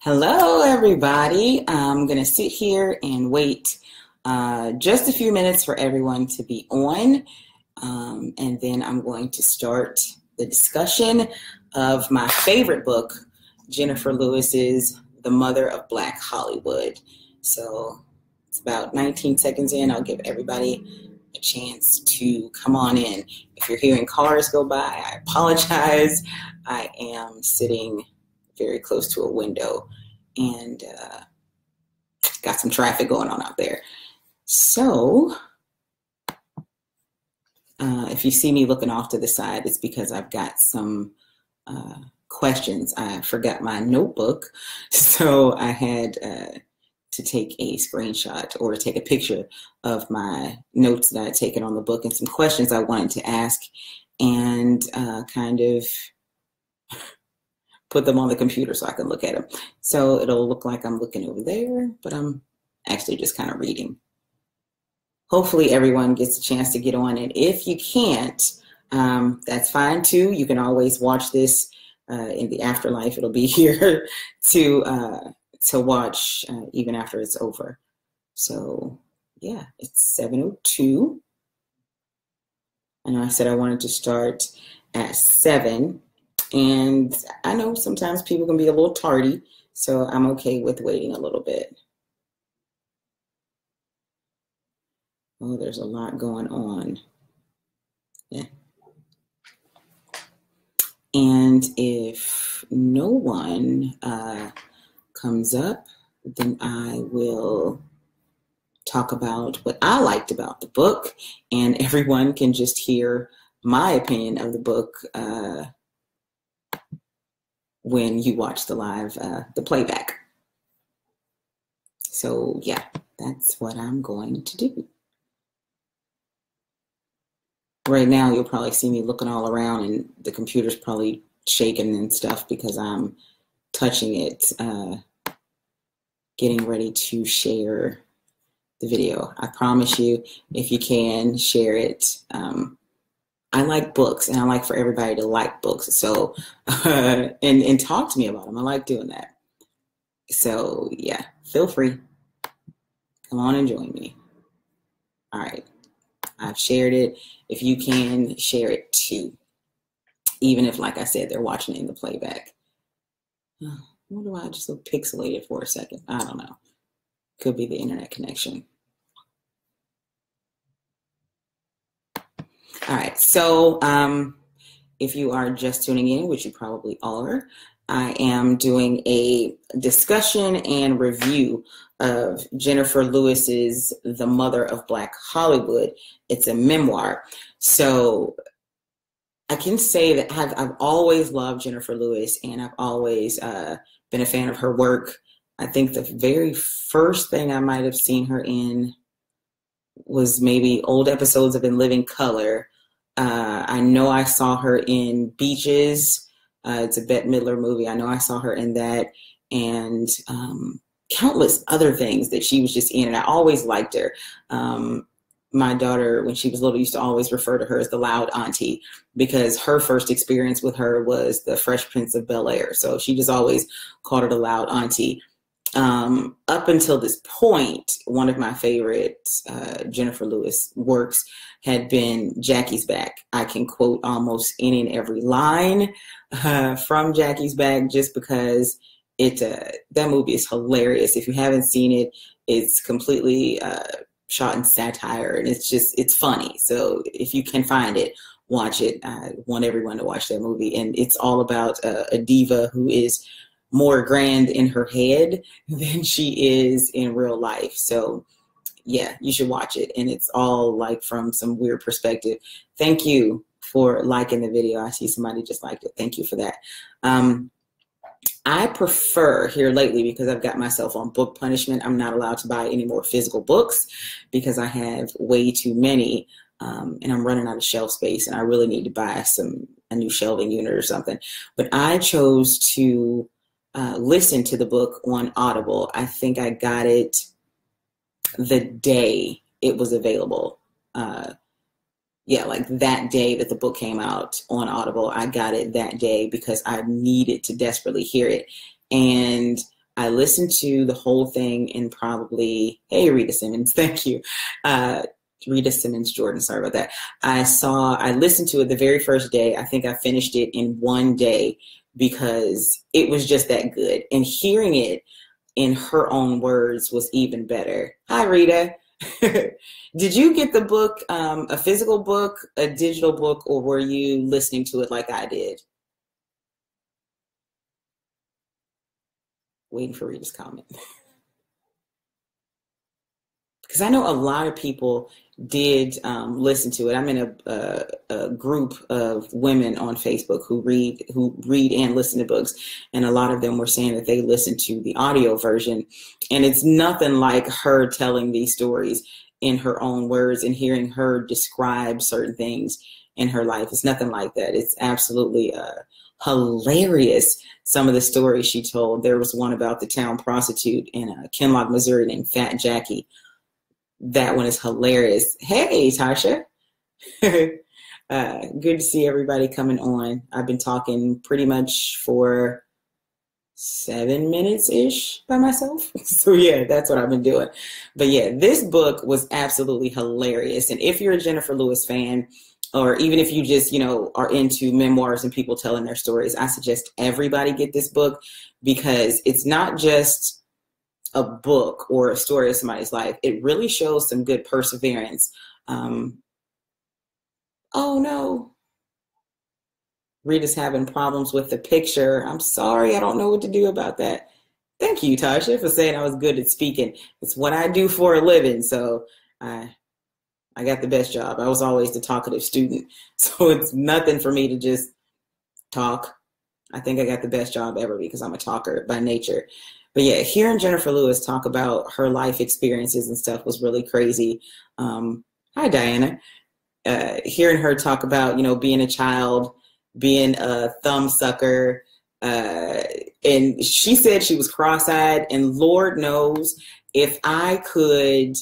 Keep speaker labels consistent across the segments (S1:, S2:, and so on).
S1: Hello, everybody. I'm going to sit here and wait just a few minutes for everyone to be on. And then I'm going to start the discussion of my favorite book, Jenifer Lewis's The Mother of Black Hollywood. So it's about 19 seconds in. I'll give everybody a chance to come on in. If you're hearing cars go by, I apologize. I am sitting very close to a window and got some traffic going on out there. So if you see me looking off to the side, it's because I've got some questions. I forgot my notebook, so I had to take a screenshot or take a picture of my notes that I had taken on the book and some questions I wanted to ask, and kind of put them on the computer so I can look at them. So it'll look like I'm looking over there, but I'm actually just kind of reading. Hopefully everyone gets a chance to get on. And if you can't, that's fine too. You can always watch this in the afterlife. It'll be here to watch even after it's over. So yeah, it's 7:02. And I said I wanted to start at 7. And I know sometimes people can be a little tardy, so I'm okay with waiting a little bit. Oh, there's a lot going on. Yeah. And if no one comes up, then I will talk about what I liked about the book, and everyone can just hear my opinion of the book when you watch the live, the playback. So yeah, that's what I'm going to do. Right now, you'll probably see me looking all around and the computer's probably shaking and stuff because I'm touching it, getting ready to share the video. I promise you, if you can, share it. I like books, and I like for everybody to like books. So, and talk to me about them. I like doing that. So yeah, feel free. Come on and join me. All right. I've shared it. If you can, share it too. Even if, like I said, they're watching it in the playback. Why do I just look pixelated for a second? I don't know. Could be the internet connection. All right, so if you are just tuning in, which you probably are, I am doing a discussion and review of Jenifer Lewis's The Mother of Black Hollywood. It's a memoir. So I can say that I've always loved Jenifer Lewis, and I've always been a fan of her work. I think the very first thing I might have seen her in was maybe old episodes of In Living Color. I know I saw her in Beaches. It's a Bette Midler movie. I know I saw her in that, and countless other things that she was just in, and I always liked her. My daughter, when she was little, used to always refer to her as the loud auntie because her first experience with her was the Fresh Prince of Bel-Air. So she just always called her the loud auntie. Up until this point, one of my favorite Jenifer Lewis works had been Jackie's Back. I can quote almost any and every line from Jackie's Back just because that movie is hilarious. If you haven't seen it, it's completely shot in satire, and it's funny. So if you can find it, watch it. I want everyone to watch that movie. And it's all about a diva who is more grand in her head than she is in real life. So yeah, you should watch it. And it's all like from some weird perspective. Thank you for liking the video. I see somebody just liked it. Thank you for that. I prefer here lately, because I've got myself on book punishment, I'm not allowed to buy any more physical books because I have way too many, and I'm running out of shelf space, and I really need to buy a new shelving unit or something. But I chose to listen to the book on Audible. I think I got it the day it was available. Yeah, like that day that the book came out on Audible, I got it that day because I needed to desperately hear it. And I listened to the whole thing in probably, hey, Rita Simmons, thank you. Rita Simmons Jordan, sorry about that. I listened to it the very first day. I think I finished it in one day because it was just that good. And hearing it in her own words was even better. Hi, Rita. Did you get the book, a physical book, a digital book, or were you listening to it like I did? Waiting for Rita's comment. Because I know a lot of people did listen to it. I'm in a group of women on Facebook who read and listen to books, and a lot of them were saying that they listened to the audio version, and it's nothing like her telling these stories in her own words and hearing her describe certain things in her life. It's nothing like that. It's absolutely hilarious. Some of the stories she told. There was one about the town prostitute in Kinloch, Missouri, named Fat Jackie. That one is hilarious. Hey, Tasha. Good to see everybody coming on. I've been talking pretty much for 7 minutes-ish by myself. So yeah, that's what I've been doing. But yeah, this book was absolutely hilarious. And if you're a Jenifer Lewis fan, or even if you just, are into memoirs and people telling their stories, I suggest everybody get this book, because it's not just a book or a story of somebody's life. It really shows some good perseverance. Oh no, Rita's having problems with the picture. I'm sorry, I don't know what to do about that. Thank you, Tasha, for saying I was good at speaking. It's what I do for a living, so I got the best job. I was always the talkative student, so it's nothing for me to just talk. I think I got the best job ever because I'm a talker by nature. But yeah, hearing Jenifer Lewis talk about her life experiences and stuff was really crazy. Hi, Diana. Hearing her talk about, being a child, being a thumb sucker. And she said she was cross-eyed, and Lord knows if I could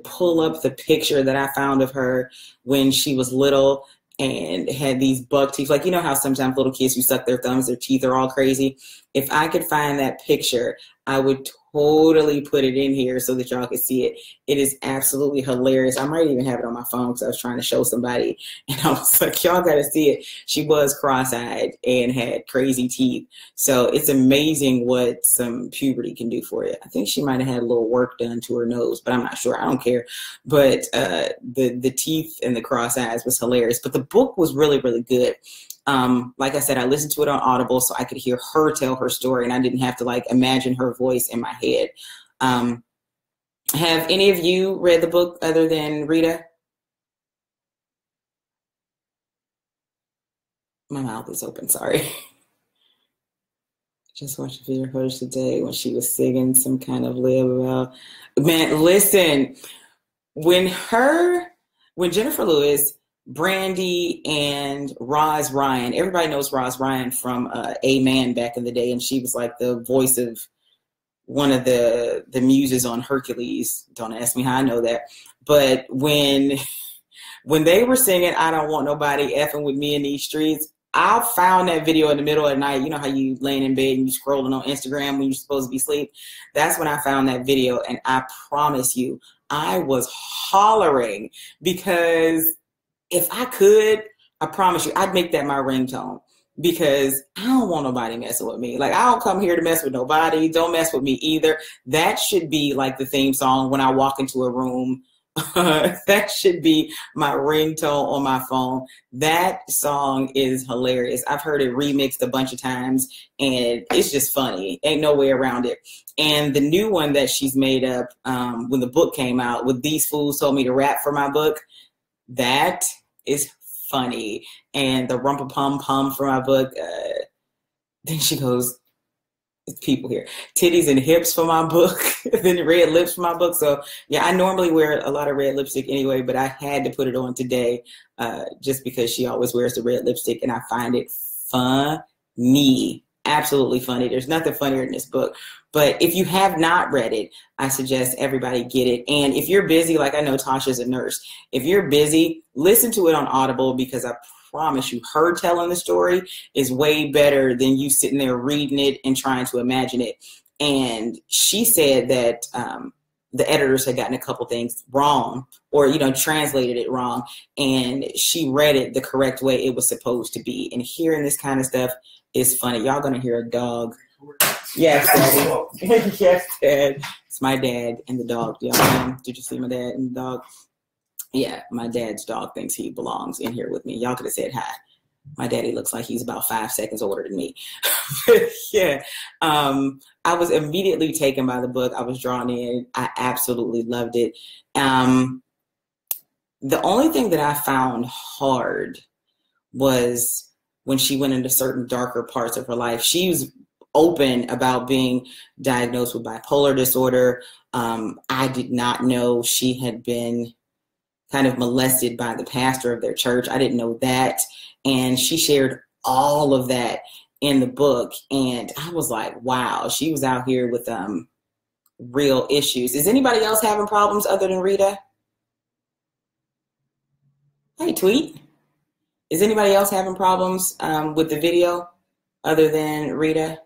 S1: pull up the picture that I found of her when she was little and had these buck teeth. Like, how sometimes little kids who suck their thumbs, their teeth are all crazy. If I could find that picture, I would totally put it in here so that y'all could see it. It is absolutely hilarious. I might even have it on my phone because I was trying to show somebody. And I was like, y'all got to see it. She was cross-eyed and had crazy teeth. So it's amazing what some puberty can do for you. I think she might have had a little work done to her nose, but I'm not sure. I don't care. But the teeth and the cross eyes was hilarious. But the book was really, really good. Like I said, I listened to it on Audible so I could hear her tell her story, and I didn't have to imagine her voice in my head. Have any of you read the book other than Rita? My mouth is open, sorry. Just watched a video of hers today when she was singing some kind of lib about, man, listen, when Jenifer Lewis, Brandy, and Roz Ryan, everybody knows Roz Ryan from A-Man back in the day, and she was like the voice of one of the muses on Hercules. Don't ask me how I know that. But when they were singing I Don't Want Nobody Effing With Me in These Streets, I found that video in the middle of the night. You know how you laying in bed and you scrolling on Instagram when you're supposed to be asleep? That's when I found that video, and I promise you, I was hollering because if I could, I promise you, I'd make that my ringtone, because I don't want nobody messing with me. I don't come here to mess with nobody. Don't mess with me either. That should be the theme song when I walk into a room. That should be my ringtone on my phone. That song is hilarious. I've heard it remixed a bunch of times, and it's just funny. Ain't no way around it. And the new one that she's made up when the book came out with These Fools Told Me to Rap for My Book, that is funny. And the Rumpa Pum Pum for my book, then she goes, it's people here, titties and hips for my book, then red lips for my book. So yeah, I normally wear a lot of red lipstick anyway, but I had to put it on today just because she always wears the red lipstick, and I find it funny, absolutely funny. There's nothing funnier in this book. But if you have not read it, I suggest everybody get it. And if you're busy, I know Tasha's a nurse, if you're busy, listen to it on Audible, because I promise you, her telling the story is way better than you sitting there reading it and trying to imagine it. And she said that the editors had gotten a couple things wrong, or, you know, translated it wrong. And she read it the correct way it was supposed to be. And hearing this kind of stuff is funny. Y'all gonna hear a dog. Yes, Daddy. Yes, Dad. It's my dad and the dog. Did you see my dad and the dog? Yeah, my dad's dog thinks he belongs in here with me. Y'all could have said hi. My daddy looks like he's about 5 seconds older than me. Yeah. I was immediately taken by the book. I was drawn in. I absolutely loved it. The only thing that I found hard was when she went into certain darker parts of her life. She was open about being diagnosed with bipolar disorder. I did not know she had been kind of molested by the pastor of their church. I didn't know that. And she shared all of that in the book. And I was like, wow, she was out here with real issues. Is anybody else having problems other than Rita? Hey, Tweet. Is anybody else having problems with the video other than Rita?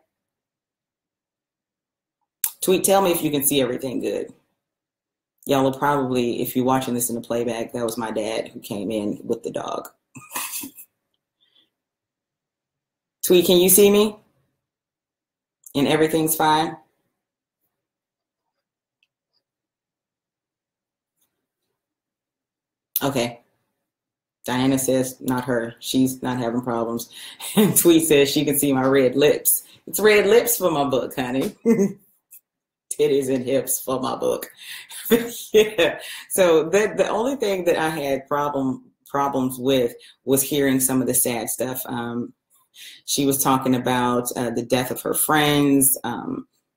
S1: Tweet, tell me if you can see everything good. Y'all will probably, if you're watching this in the playback, that was my dad who came in with the dog. Tweet, can you see me? And everything's fine? Okay. Diana says not her. She's not having problems. And Tweet says she can see my red lips. It's red lips for my book, honey. Titties and hips for my book. Yeah. So the only thing that I had problems with was hearing some of the sad stuff. She was talking about the death of her friends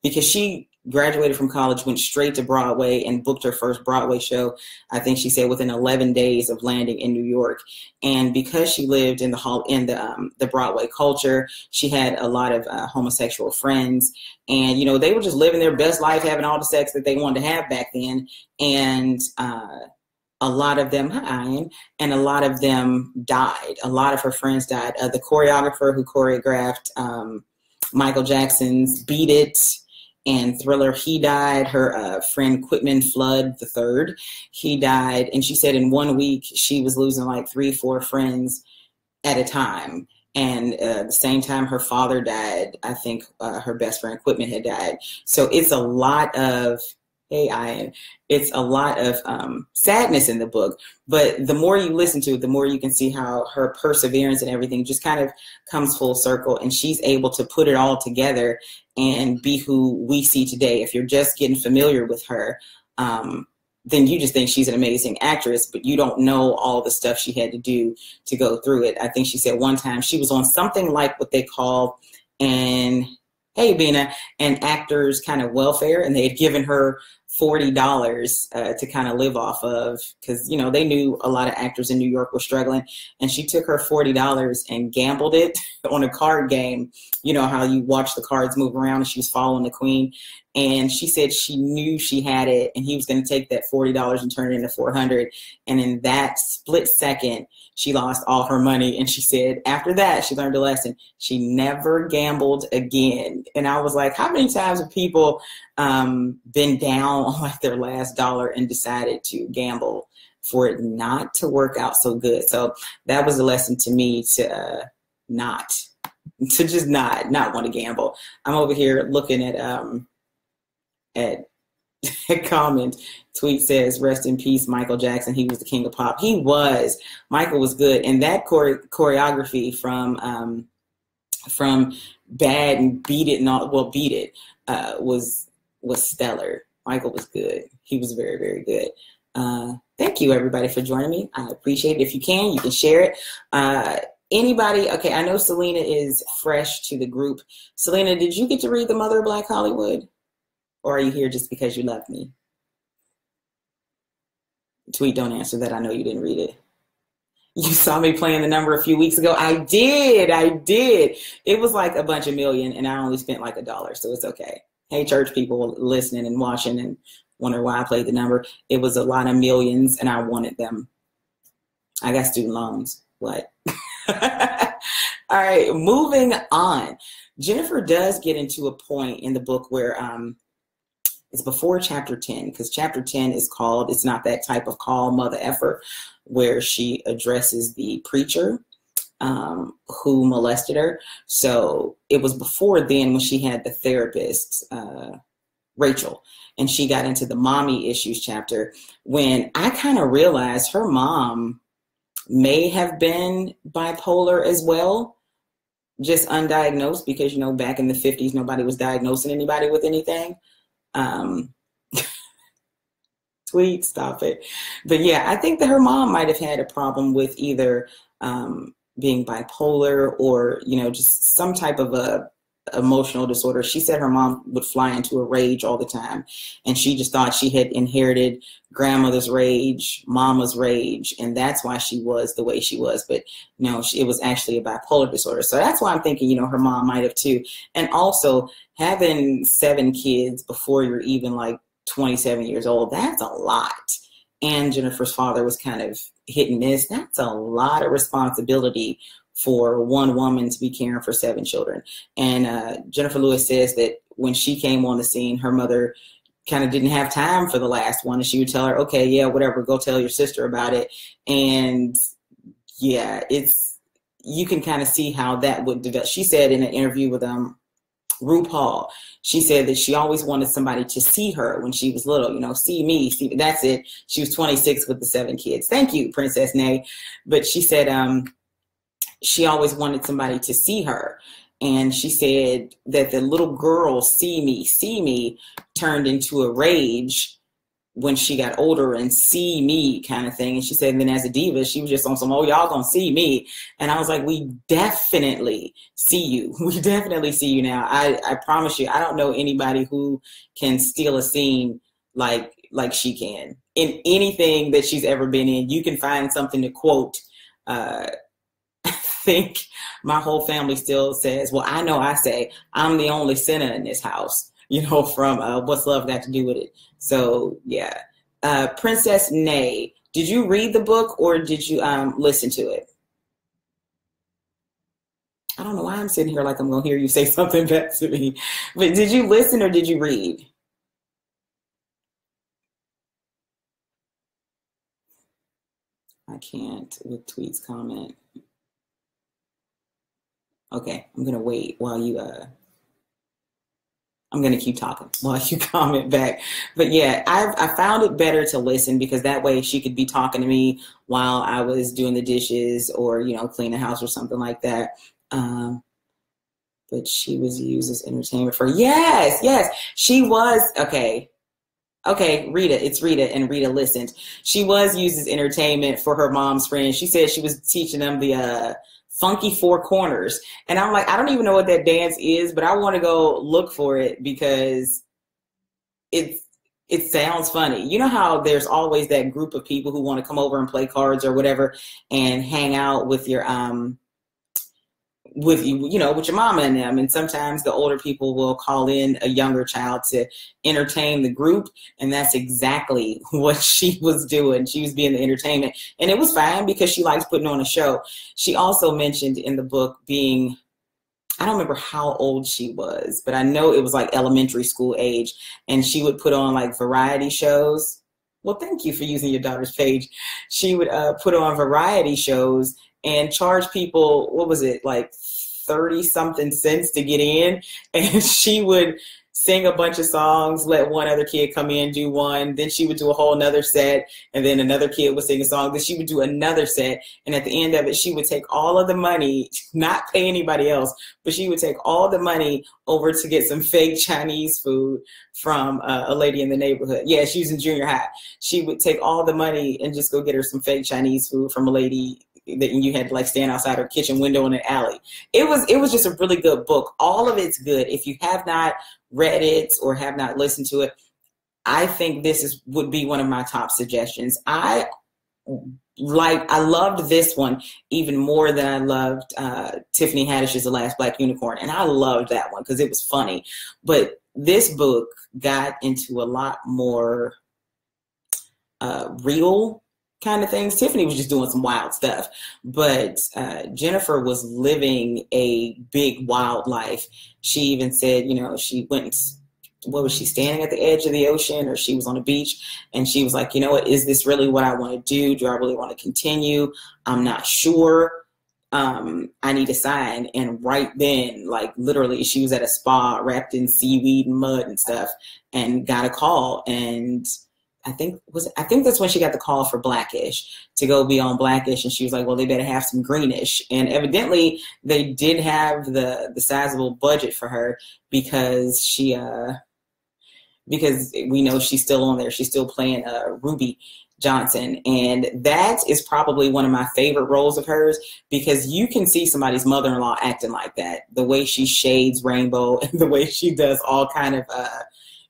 S1: because she graduated from college, went straight to Broadway and booked her first Broadway show, I think she said within 11 days of landing in New York. And because she lived in the Broadway culture, she had a lot of homosexual friends. And, you know, they were just living their best life, having all the sex that they wanted to have back then. And a lot of them, hi, Ian, and a lot of them died. A lot of her friends died. The choreographer who choreographed Michael Jackson's Beat It and Thriller, he died. Her friend Quitman Flood III, he died. And she said in 1 week, she was losing like 3-4 friends at a time. And the same time her father died, I think her best friend Quitman had died. So it's a lot of, hey, Ian, it's a lot of sadness in the book. But the more you listen to it, the more you can see how her perseverance and everything just kind of comes full circle. And she's able to put it all together and be who we see today. If you're just getting familiar with her, then you just think she's an amazing actress, but you don't know all the stuff she had to do to go through it. I think she said one time she was on something like what they call an actor's kind of welfare, and they had given her $40 to kind of live off of, because, you know, they knew a lot of actors in New York were struggling, and she took her $40 and gambled it on a card game. You know how you watch the cards move around, and she was following the queen. And she said she knew she had it, and he was going to take that $40 and turn it into $400. And in that split second, she lost all her money. And she said after that, she learned a lesson. She never gambled again. And I was like, how many times have people been down on like their last dollar and decided to gamble for it not to work out so good? So that was a lesson to me to just not want to gamble. I'm over here looking at comment. Tweet says, rest in peace, Michael Jackson. He was the king of pop. He was. Michael was good. And that choreography from Bad and Beat It and all, well, Beat It was stellar. Michael was good. He was very, very good. Thank you, everybody, for joining me. I appreciate it. If you can share it. Anybody, okay, I know Selena is fresh to the group. Selena, did you get to read The Mother of Black Hollywood? Or are you here just because you love me? Tweet, don't answer that. I know you didn't read it. You saw me playing the number a few weeks ago. I did. It was like a bunch of million, and I only spent like $1, so it's okay. Hey, church people listening and watching and wonder why I played the number. It was a lot of millions, and I wanted them. I got student loans. What? All right, moving on. Jenifer does get into a point in the book where it's before chapter 10, because chapter 10 is called It's Not That Type of Call, Mother Effer, where she addresses the preacher who molested her. So it was before then when she had the therapist, Rachel, and she got into the mommy issues chapter, when I kind of realized her mom may have been bipolar as well, just undiagnosed, because, you know, back in the 50s, nobody was diagnosing anybody with anything. Tweet, stop it. But yeah, I think that her mom might have had a problem with either being bipolar or, you know, just some type of a emotional disorder. She said her mom would fly into a rage all the time, and she just thought she had inherited grandmother's rage, mama's rage, and that's why she was the way she was. But no, it was actually a bipolar disorder. So that's why I'm thinking, you know, her mom might have too. And also having 7 kids before you're even like 27 years old, that's a lot. And Jenifer's father was kind of hit and miss. That's a lot of responsibility for one woman to be caring for 7 children. And Jenifer Lewis says that when she came on the scene, her mother kind of didn't have time for the last one. And she would tell her, okay, yeah, whatever, go tell your sister about it. And yeah, you can kind of see how that would develop. She said in an interview with RuPaul, she said that she always wanted somebody to see her when she was little, you know, see me, see me. That's it. She was 26 with the 7 kids. Thank you, Princess Nay. But she said she always wanted somebody to see her. And she said that the little girl, see me, turned into a rage when she got older, and see me kind of thing. And she said, and then as a diva, she was just on some, oh, y'all gonna see me. And I was like, we definitely see you. We definitely see you now. I promise you, I don't know anybody who can steal a scene like she can. In anything that she's ever been in, you can find something to quote. I think my whole family still says, well, I know I say, I'm the only sinner in this house, you know, from What's Love Got to Do with It? So, yeah. Princess Nay, did you read the book or did you listen to it? I don't know why I'm sitting here like I'm going to hear you say something back to me. But did you listen or did you read? I can't with tweets comment. Okay, I'm going to wait while you I'm going to keep talking while you comment back. But yeah, I found it better to listen, because that way she could be talking to me while I was doing the dishes or, you know, clean the house or something like that. But she was used as entertainment for, yes, she was, okay, Rita, it's Rita, and Rita listened. She was used as entertainment for her mom's friends. She said she was teaching them the funky 4 corners. And I'm like, I don't even know what that dance is, but I want to go look for it because it sounds funny. You know how there's always that group of people who want to come over and play cards or whatever and hang out with your with your mama and them, and sometimes the older people will call in a younger child to entertain the group, and that's exactly what she was doing. She was being the entertainment, and it was fine because she likes putting on a show. She also mentioned in the book being, I don't remember how old she was, but I know it was like elementary school age, and she would put on like variety shows. Well, thank you for using your daughter's page. She would put on variety shows and charge people, what was it, like 30 something cents to get in. And she would sing a bunch of songs, let one other kid come in, do one. Then she would do a whole nother set. And then another kid would sing a song. Then she would do another set. And at the end of it, she would take all of the money, not pay anybody else, but she would take all the money over to get some fake Chinese food from a lady in the neighborhood. Yeah, she was in junior high. She would take all the money and just go get her some fake Chinese food from a lady that you had to like stand outside her kitchen window in an alley. It was just a really good book. All of it's good. If you have not read it or have not listened to it, I think this would be one of my top suggestions. I loved this one even more than I loved Tiffany Haddish's The Last Black Unicorn. And I loved that one because it was funny. But this book got into a lot more real kind of things. Tiffany was just doing some wild stuff, but Jenifer was living a big wild life. She even said, you know, she went, what was she, standing at the edge of the ocean, or she was on a beach, and she was like, you know what, is this really what I want to do? Do I really want to continue? I'm not sure. I need a sign. And right then, like literally, she was at a spa wrapped in seaweed and mud and stuff, and got a call. And I think that's when she got the call for Blackish, to go be on Blackish. And she was like, well, they better have some Greenish. And evidently they did have the sizable budget for her, because because we know she's still on there. She's still playing Ruby Johnson. And that is probably one of my favorite roles of hers, because you can see somebody's mother-in-law acting like that. The way she shades Rainbow, and the way she does all kind of,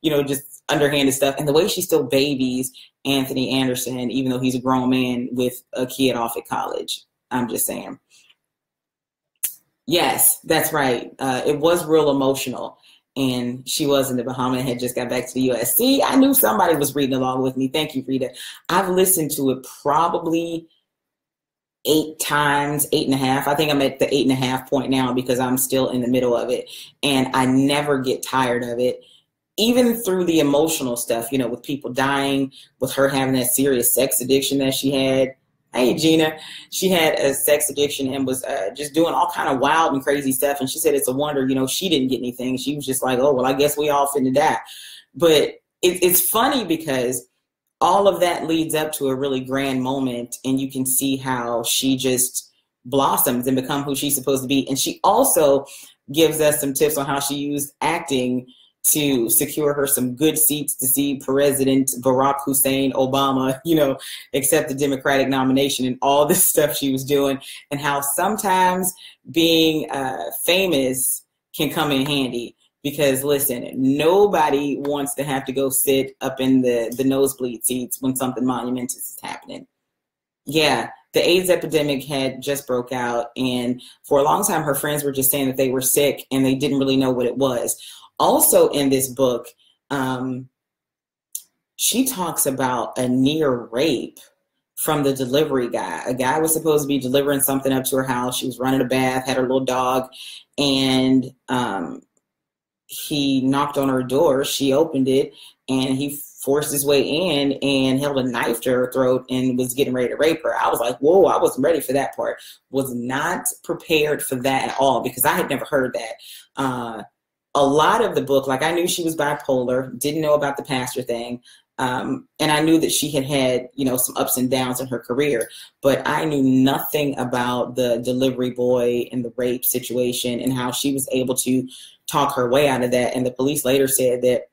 S1: you know, just underhanded stuff, and the way she still babies Anthony Anderson, even though he's a grown man with a kid off at college. I'm just saying. Yes, that's right. It was real emotional. And she was in the Bahamas and had just got back to the U.S. See, I knew somebody was reading along with me. Thank you, Rita. I've listened to it probably 8 times, 8.5. I think I'm at the 8.5 point now, because I'm still in the middle of it. And I never get tired of it. Even through the emotional stuff, you know, with people dying, with her having that serious sex addiction that she had. Hey, Gina. She had a sex addiction and was just doing all kind of wild and crazy stuff. And she said it's a wonder, you know, she didn't get anything. She was just like, oh, well, I guess we all finna die. But it's funny, because all of that leads up to a really grand moment, and you can see how she just blossoms and become who she's supposed to be. And she also gives us some tips on how she used acting to secure her some good seats to see President Barack Hussein Obama, you know, accept the Democratic nomination, and all this stuff she was doing, and how sometimes being famous can come in handy. Because listen, nobody wants to have to go sit up in the nosebleed seats when something monumentous is happening. Yeah, the AIDS epidemic had just broke out, and for a long time her friends were just saying that they were sick and they didn't really know what it was. Also in this book, she talks about a near rape from the delivery guy. A guy was supposed to be delivering something up to her house. She was running a bath, had her little dog, and he knocked on her door. She opened it, and he forced his way in and held a knife to her throat and was getting ready to rape her. I was like, whoa, I wasn't ready for that part. Was not prepared for that at all, because I had never heard that. A lot of the book, like, I knew she was bipolar, didn't know about the pastor thing. And I knew that she had, you know, some ups and downs in her career, but I knew nothing about the delivery boy and the rape situation and how she was able to talk her way out of that. And the police later said that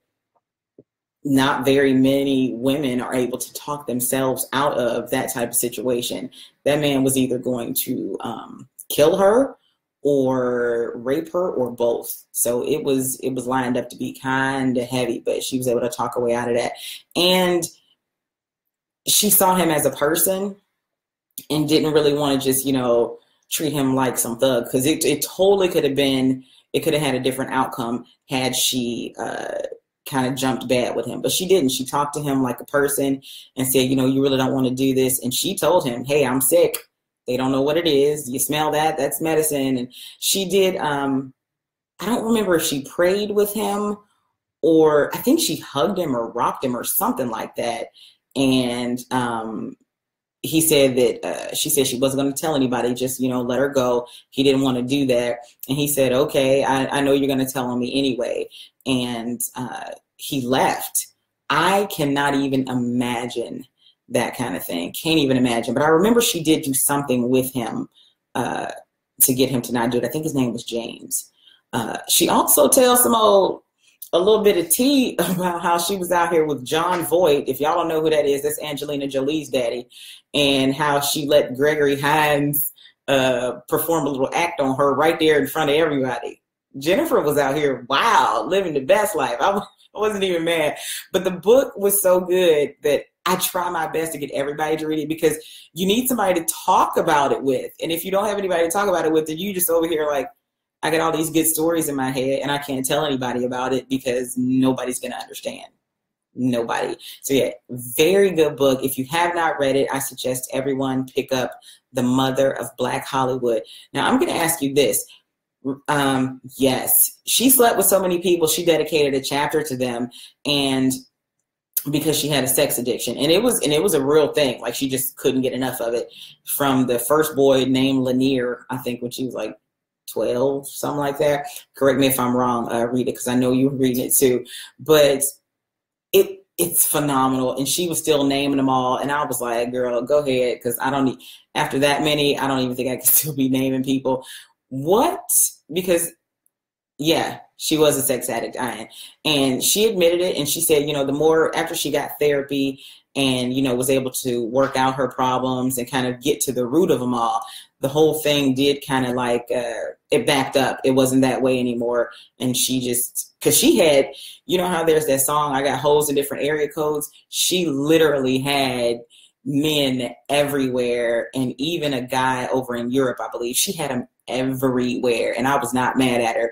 S1: not very many women are able to talk themselves out of that type of situation. That man was either going to kill her or rape her, or both. So it was lined up to be kind of heavy, but she was able to talk her way out of that. And she saw him as a person and didn't really want to just, you know, treat him like some thug, because it totally could have been, it could have had a different outcome had she kind of jumped bad with him. But she didn't. She talked to him like a person and said, you know, you really don't want to do this. And she told him, hey, I'm sick. They don't know what it is. You smell that? That's medicine. And she did, I don't remember if she prayed with him, or I think she hugged him or rocked him or something like that. And he said that she said she wasn't going to tell anybody, just, you know, let her go. He didn't want to do that. And he said, okay, I know you're going to tell on me anyway. And he left. I cannot even imagine that kind of thing. Can't even imagine. But I remember she did do something with him to get him to not do it. I think his name was James. She also tells a little bit of tea about how she was out here with John Voight. If y'all don't know who that is, that's Angelina Jolie's daddy. And how she let Gregory Hines perform a little act on her right there in front of everybody. Jenifer was out here, wow, living the best life. I wasn't even mad. But the book was so good that I try my best to get everybody to read it, because you need somebody to talk about it with. And if you don't have anybody to talk about it with, then you just over here like, I got all these good stories in my head and I can't tell anybody about it because nobody's going to understand. nobody. So yeah, very good book. If you have not read it, I suggest everyone pick up The Mother of Black Hollywood. Now I'm going to ask you this. Yes, she slept with so many people, she dedicated a chapter to them, and because she had a sex addiction, and it was a real thing. Like, she just couldn't get enough of it. From the first boy named Lanier, I think when she was like 12, something like that. Correct me if I'm wrong, read it, because I know you were reading it too. But it's phenomenal, and she was still naming them all, and I was like, girl, go ahead, because I don't need, after that many, I don't even think I can still be naming people. What? Because yeah, she was a sex addict, and she admitted it, and she said, the more, after she got therapy and, was able to work out her problems and kind of get to the root of them all, the whole thing did kind of like, it backed up. It wasn't that way anymore. And she just, because she had, how there's that song, I got hoes in different area codes. She literally had men everywhere, and even a guy over in Europe, I believe. She had him everywhere, and I was not mad at her.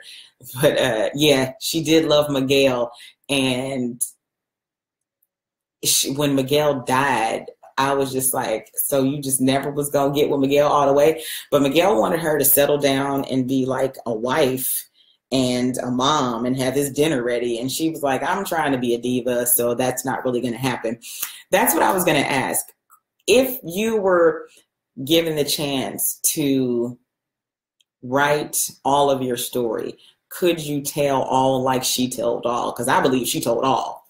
S1: But yeah, she did love Miguel, and when Miguel died, I was just like, so you just never was gonna get with Miguel all the way? But Miguel wanted her to settle down and be like a wife and a mom and have his dinner ready, and she was like, I'm trying to be a diva, so that's not really gonna happen. That's what I was gonna ask. If you were given the chance to write all of your story, could you tell all like she told all? Because I believe she told all.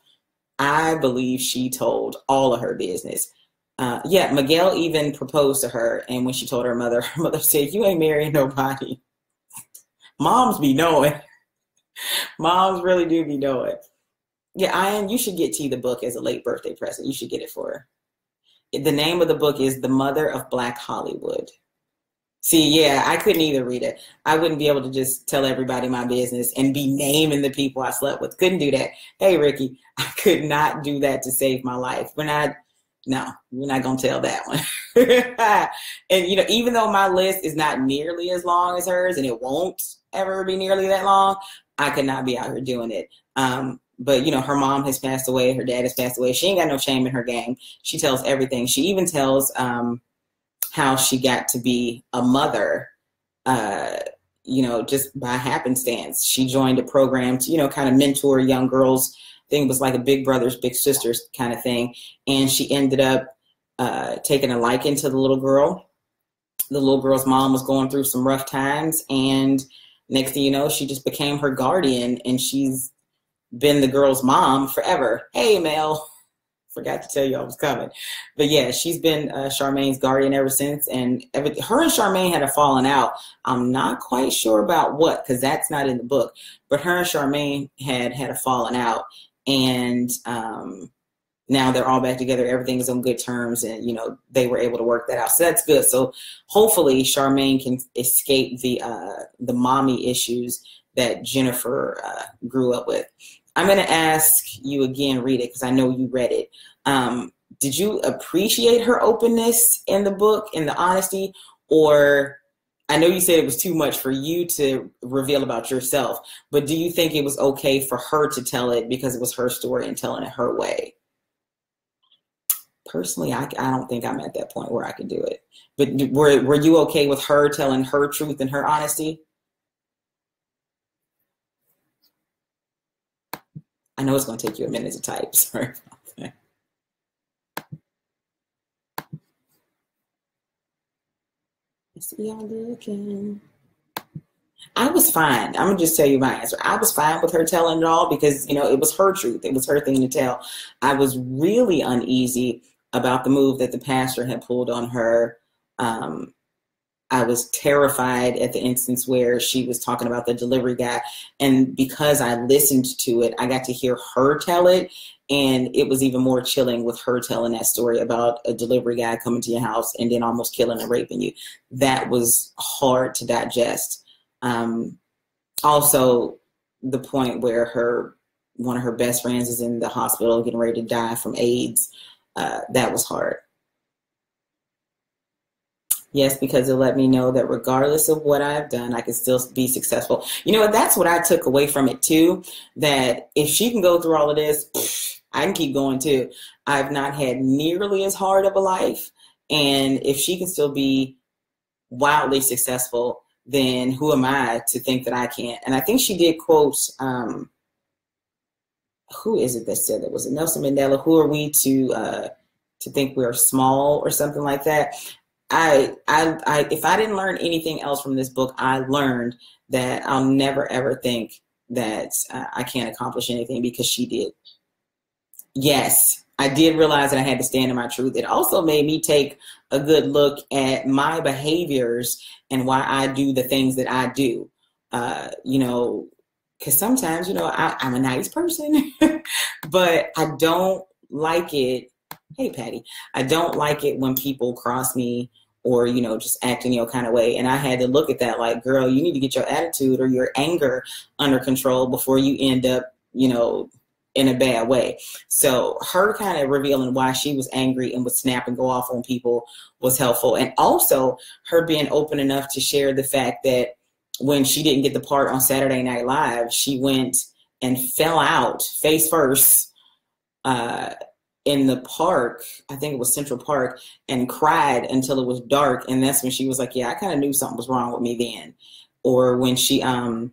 S1: I believe she told all of her business. Yeah, Miguel even proposed to her, and when she told her mother said, you ain't marrying nobody. Moms be knowing. Moms really do be knowing. Yeah, you should get T the book as a late birthday present. You should get it for her. The name of the book is The Mother of Black Hollywood. See, yeah, I couldn't either read it. I wouldn't be able to just tell everybody my business and be naming the people I slept with. Couldn't do that. Hey, Ricky, I could not do that to save my life. No, we're not going to tell that one. And, even though my list is not nearly as long as hers, and it won't ever be nearly that long, I could not be out here doing it. But, her mom has passed away. Her dad has passed away. She ain't got no shame in her game. She tells everything. She even tells how she got to be a mother, just by happenstance. She joined a program to, kind of mentor young girls. I think it was like a Big Brothers, Big Sisters kind of thing. And she ended up taking a liking to the little girl. The little girl's mom was going through some rough times. And next thing you know, she just became her guardian. And she's been the girl's mom forever. Hey, Mel. Forgot to tell you I was coming. But yeah, she's been Charmaine's guardian ever since. And her and Charmaine had a falling out. I'm not quite sure about what, because that's not in the book. But her and Charmaine had a falling out. And now they're all back together. Everything is on good terms. And, they were able to work that out. So that's good. So hopefully Charmaine can escape the mommy issues that Jenifer grew up with. I'm going to ask you again, read it, because I know you read it. Did you appreciate her openness in the book, in the honesty? Or I know you said it was too much for you to reveal about yourself, but do you think it was okay for her to tell it because it was her story and telling it her way? Personally, I don't think I'm at that point where I could do it. But were you okay with her telling her truth and her honesty? I know it's going to take you a minute to type. Sorry about that. Let's see y'all looking. I was fine. I'm going to just tell you my answer. I was fine with her telling it all because, it was her truth. It was her thing to tell. I was really uneasy about the move that the pastor had pulled on her. I was terrified at the instance where she was talking about the delivery guy. And because I listened to it, I got to hear her tell it. And it was even more chilling with her telling that story about a delivery guy coming to your house and then almost killing and raping you. That was hard to digest. Also, the point where one of her best friends is in the hospital getting ready to die from AIDS. That was hard. Yes, because it let me know that regardless of what I've done, I can still be successful. That's what I took away from it too, that if she can go through all of this, I can keep going too. I've not had nearly as hard of a life. And if she can still be wildly successful, then who am I to think that I can't? And I think she did quote, who is it that said that? Was it Nelson Mandela? Who are we to think we're small or something like that? If I didn't learn anything else from this book, I learned that I'll never ever think that I can't accomplish anything because she did. Yes, I did realize that I had to stand in my truth. It also made me take a good look at my behaviors and why I do the things that I do. You know, because sometimes, you know, I'm a nice person, but I don't like it. Hey, Patty, I don't like it when people cross me or, you know, just acting your kind of way. And I had to look at that like, girl, you need to get your attitude or your anger under control before you end up, you know, in a bad way. So her kind of revealing why she was angry and would snap and go off on people was helpful. And also her being open enough to share the fact that when she didn't get the part on Saturday Night Live, she went and fell out face first in the park, I think it was Central Park, and cried until it was dark. And that's when she was like, yeah, I kind of knew something was wrong with me then. Or when she, let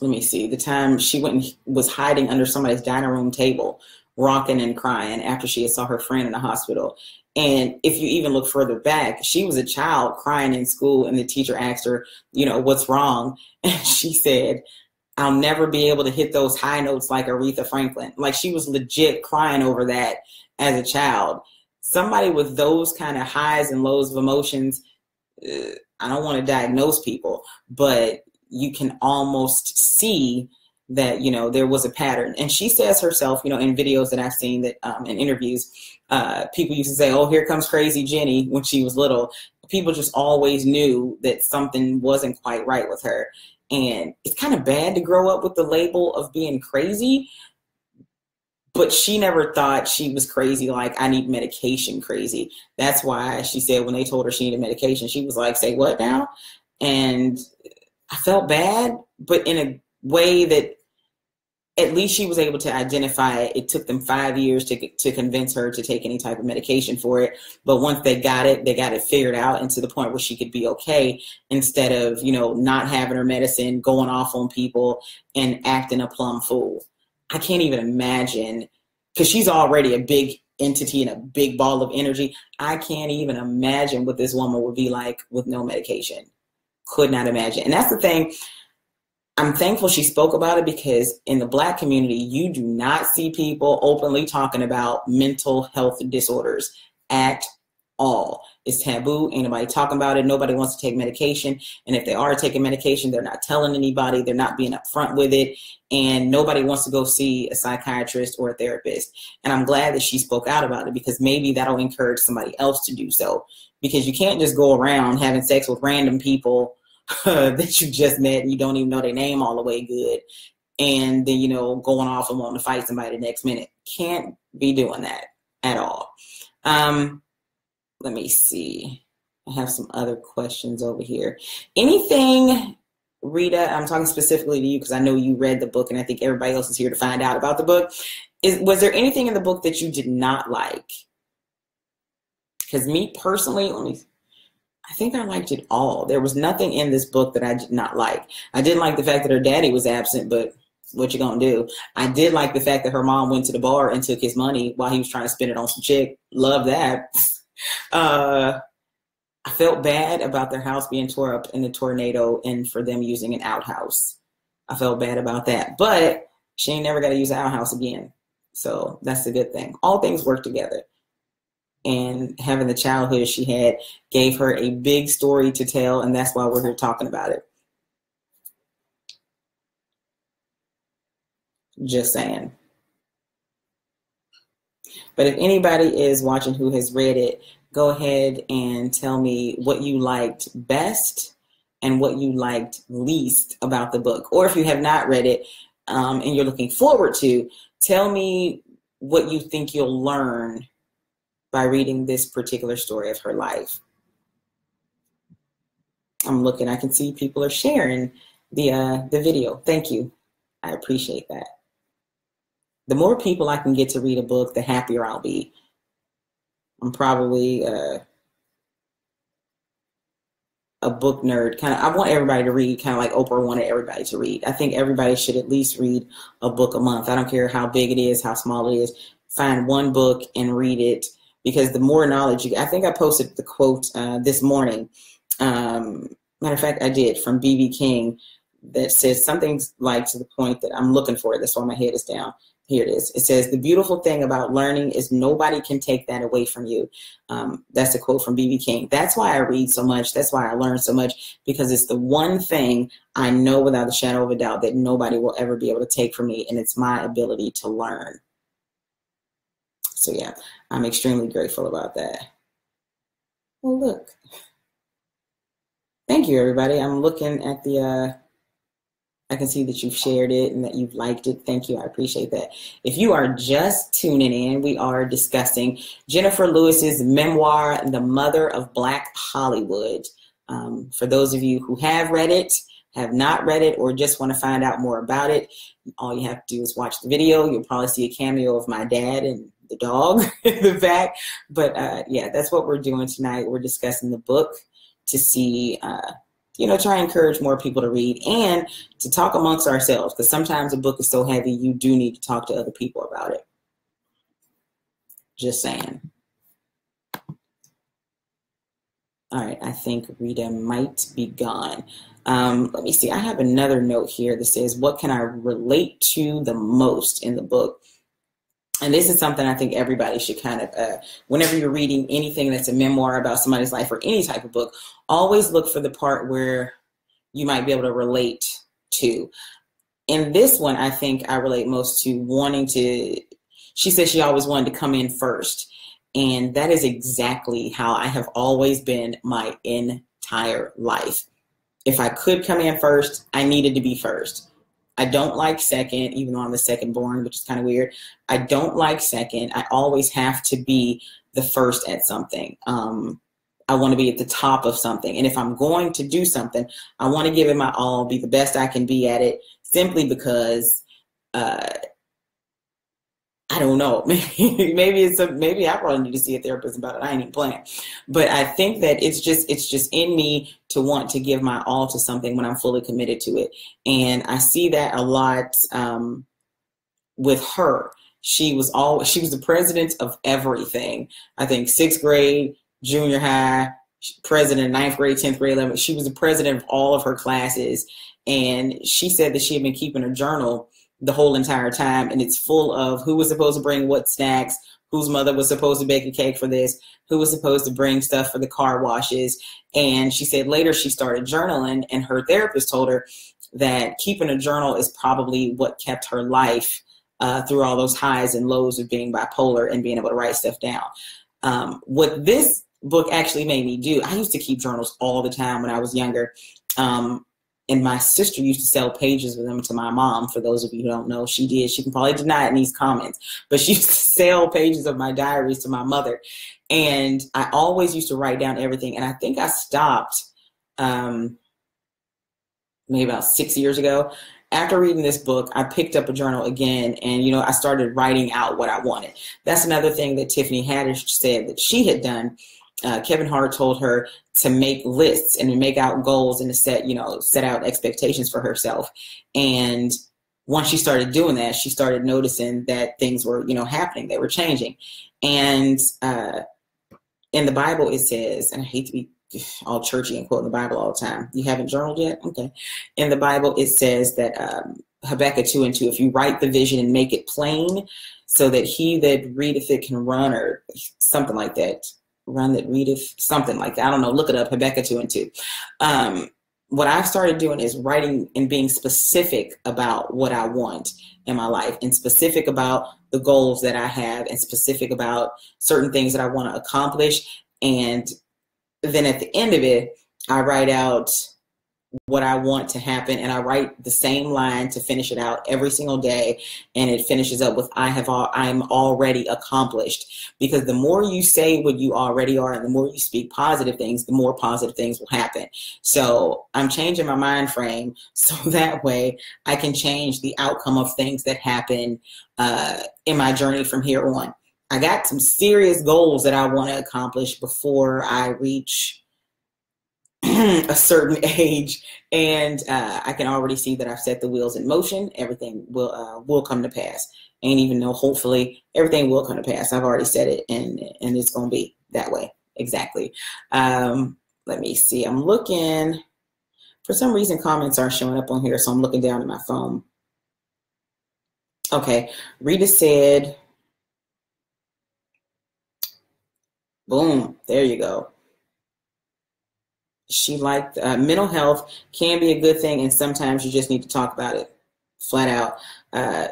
S1: me see, the time she went and was hiding under somebody's dining room table, rocking and crying after she had saw her friend in the hospital. And if you even look further back, she was a child crying in school, and the teacher asked her, you know, what's wrong? And she said, I'll never be able to hit those high notes like Aretha Franklin. Like, she was legit crying over that as a child. Somebody with those kind of highs and lows of emotions, I don't want to diagnose people, but you can almost see that, you know, there was a pattern. And she says herself, you know, in videos that I've seen that in interviews, people used to say, oh, here comes crazy Jenny when she was little. People just always knew that something wasn't quite right with her. And it's kind of bad to grow up with the label of being crazy, but she never thought she was crazy like, I need medication crazy. That's why she said when they told her she needed medication, she was like, say what now? And I felt bad, but in a way that at least she was able to identify it. It took them 5 years to convince her to take any type of medication for it. But once they got it figured out, and to the point where she could be okay, instead of, you know, not having her medicine, going off on people and acting a plumb fool. I can't even imagine, because she's already a big entity and a big ball of energy. I can't even imagine what this woman would be like with no medication. Could not imagine. And that's the thing. I'm thankful she spoke about it, because in the Black community, you do not see people openly talking about mental health disorders at all. It's taboo. Ain't nobody talking about it. Nobody wants to take medication. And if they are taking medication, they're not telling anybody. They're not being upfront with it. And nobody wants to go see a psychiatrist or a therapist. And I'm glad that she spoke out about it, because maybe that'll encourage somebody else to do so. Because you can't just go around having sex with random people that you just met and you don't even know their name all the way good, and then, you know, going off and wanting to fight somebody the next minute. Can't be doing that at all. Let me see. I have some other questions over here. Anything, Rita, I'm talking specifically to you because I know you read the book, and I think everybody else is here to find out about the book. Was there anything in the book that you did not like? Because me personally, I think I liked it all. There was nothing in this book that I did not like. I didn't like the fact that her daddy was absent, but what you gonna do? I did like the fact that her mom went to the bar and took his money while he was trying to spend it on some chick. Love that. I felt bad about their house being tore up in the tornado and for them using an outhouse. I felt bad about that, but she ain't never got to use an outhouse again. So that's a good thing. All things work together. And having the childhood she had gave her a big story to tell, and that's why we're here talking about it. Just saying. But if anybody is watching who has read it, go ahead and tell me what you liked best and what you liked least about the book. Or if you have not read it and you're looking forward to, tell me what you think you'll learn by reading this particular story of her life. I'm looking, I can see people are sharing the video. Thank you. I appreciate that. the more people I can get to read a book, the happier I'll be. I'm probably a book nerd. I want everybody to read, kind of like Oprah wanted everybody to read. I think everybody should at least read a book a month. I don't care how big it is, how small it is. Find one book and read it, because the more knowledge you get. I think I posted the quote this morning. Matter of fact, I did, from B.B. King, that says something like, to the point that I'm looking for it. That's why my head is down. Here it is. It says, the beautiful thing about learning is nobody can take that away from you. That's a quote from B.B. King. That's why I read so much. That's why I learn so much, because it's the one thing I know without a shadow of a doubt that nobody will ever be able to take from me, and it's my ability to learn. So yeah, I'm extremely grateful about that. Well, look. Thank you, everybody. I'm looking at the, I can see that you've shared it and that you've liked it. Thank you. I appreciate that. If you are just tuning in, we are discussing Jenifer Lewis's memoir, The Mother of Black Hollywood. For those of you who have read it, have not read it, or just want to find out more about it, all you have to do is watch the video. You'll probably see a cameo of my dad and the dog in the back. But yeah, that's what we're doing tonight. We're discussing the book to see, try and encourage more people to read and to talk amongst ourselves, because sometimes a book is so heavy, you do need to talk to other people about it. Just saying. All right, I think Rita might be gone. Let me see. I have another note here that says, what can I relate to the most in the book? And this is something I think everybody should kind of, whenever you're reading anything that's a memoir about somebody's life or any type of book, always look for the part where you might be able to relate to. In this one, I think I relate most to wanting to, she said she always wanted to come in first. And that is exactly how I have always been my entire life. If I could come in first, I needed to be first. I don't like second, even though I'm the second born, which is kind of weird. I don't like second. I always have to be the first at something. I want to be at the top of something. And if I'm going to do something, I want to give it my all, be the best I can be at it, simply because I don't know. Maybe I probably need to see a therapist about it. I ain't even playing. But I think that it's just in me to want to give my all to something when I'm fully committed to it. And I see that a lot with her. She was the president of everything. I think 6th grade, junior high, president, 9th grade, 10th grade, 11th. She was the president of all of her classes. And she said that she had been keeping a journal the whole entire time, and it's full of who was supposed to bring what snacks, whose mother was supposed to bake a cake for this, who was supposed to bring stuff for the car washes. And she said later she started journaling, and her therapist told her that keeping a journal is probably what kept her life through all those highs and lows of being bipolar and being able to write stuff down. What this book actually made me do, I used to keep journals all the time when I was younger. And my sister used to sell pages of them to my mom. For those of you who don't know, she did. She can probably deny it in these comments, but she used to sell pages of my diaries to my mother. And I always used to write down everything. And I think I stopped maybe about 6 years ago. After reading this book, I picked up a journal again, and, I started writing out what I wanted. That's another thing that Tiffany Haddish said that she had done. Kevin Hart told her to make lists and to make out goals and to set out expectations for herself. And once she started doing that, she started noticing that things were, happening. They were changing. And in the Bible, it says, and I hate to be all churchy and quoting the Bible all the time. You haven't journaled yet? Okay. In the Bible, it says that Habakkuk 2:2, if you write the vision and make it plain so that he that readeth it can run, or something like that. Run that readeth, something like that. I don't know. Look it up. Habakkuk 2:2. What I've started doing is writing and being specific about what I want in my life, and specific about the goals that I have, and specific about certain things that I want to accomplish. And then at the end of it, I write out what I want to happen, and I write the same line to finish it out every single day, and it finishes up with I'm already accomplished. Because the more you say what you already are, and the more you speak positive things, the more positive things will happen. So I'm changing my mind frame so that way I can change the outcome of things that happen in my journey from here on. I got some serious goals that I want to accomplish before I reach a certain age, and I can already see that I've set the wheels in motion. Everything will come to pass. Ain't even know, hopefully everything will come to pass. I've already said it, and it's going to be that way. Exactly. Let me see. I'm looking. For some reason, comments aren't showing up on here, so I'm looking down at my phone. Okay. Rita said, boom, there you go. She liked mental health can be a good thing, and sometimes you just need to talk about it flat out.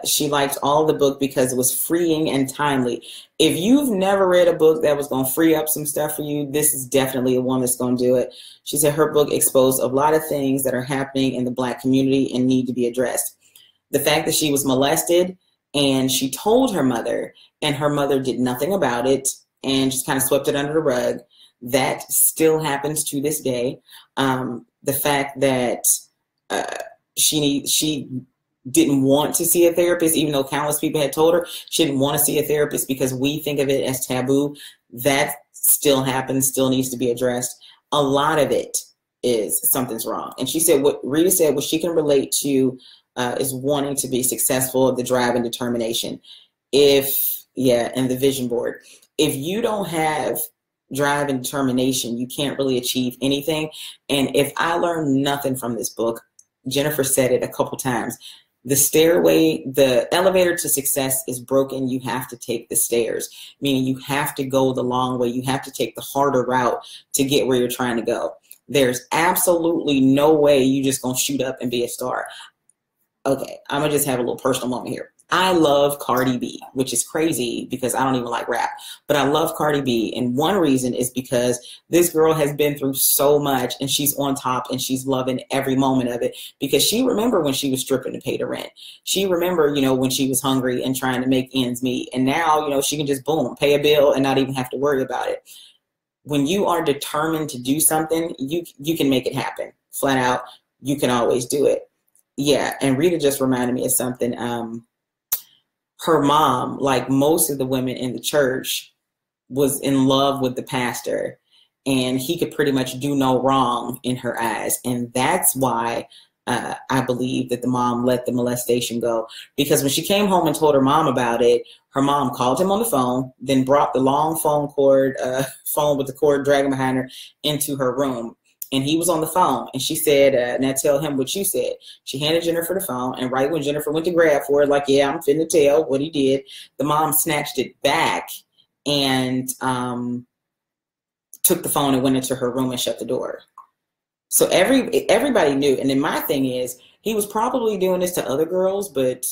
S1: She liked all the book because it was freeing and timely. If you've never read a book that was going to free up some stuff for you, this is definitely a one that's going to do it. She said her book exposed a lot of things that are happening in the Black community and need to be addressed. The fact that she was molested and she told her mother, and her mother did nothing about it and just kind of swept it under the rug. That still happens to this day. The fact that she didn't want to see a therapist, even though countless people had told her she didn't want to see a therapist because we think of it as taboo. That still happens, still needs to be addressed. A lot of it is something's wrong. And she said, what Rita said, what she can relate to is wanting to be successful, the drive and determination. And the vision board. If you don't have drive and determination, you can't really achieve anything. And if I learned nothing from this book, Jenifer said it a couple times, the elevator to success is broken. You have to take the stairs, meaning you have to go the long way. You have to take the harder route to get where you're trying to go. There's absolutely no way you just gonna shoot up and be a star. Okay, I'm gonna just have a little personal moment here. I love Cardi B, which is crazy because I don't even like rap, but I love Cardi B. And one reason is because this girl has been through so much, and she's on top, and she's loving every moment of it, because she remember when she was stripping to pay the rent. She remember, when she was hungry and trying to make ends meet. And now, she can just boom, pay a bill and not even have to worry about it. When you are determined to do something, you can make it happen. Flat out, you can always do it. Yeah, and Rita just reminded me of something. Her mom, like most of the women in the church, was in love with the pastor, and he could pretty much do no wrong in her eyes. And that's why I believe that the mom let the molestation go, because when she came home and told her mom about it, her mom called him on the phone, then brought the long phone with the cord dragging behind her into her room. And he was on the phone, and she said, now tell him what you said. She handed Jenifer the phone, and right when Jenifer went to grab for it, like, yeah, I'm finna tell what he did, the mom snatched it back and took the phone and went into her room and shut the door. So everybody knew. And then my thing is, he was probably doing this to other girls, but,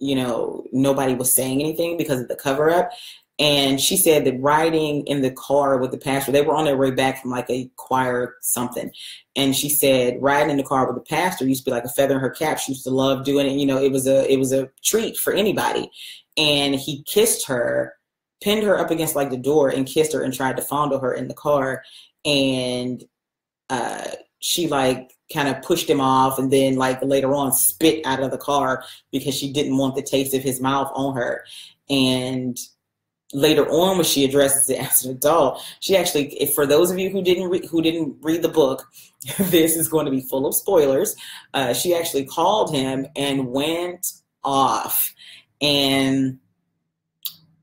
S1: nobody was saying anything because of the cover-up. And she said that riding in the car with the pastor, they were on their way back from like a choir or something. And she said riding in the car with the pastor used to be like a feather in her cap. She used to love doing it. It was a treat for anybody. And he kissed her, pinned her up against like the door and kissed her and tried to fondle her in the car. And she like kind of pushed him off, and then like later on spit out of the car because she didn't want the taste of his mouth on her. And later on, when she addresses it as an adult, she actually, for those of you who didn't read the book, this is going to be full of spoilers. She actually called him and went off. And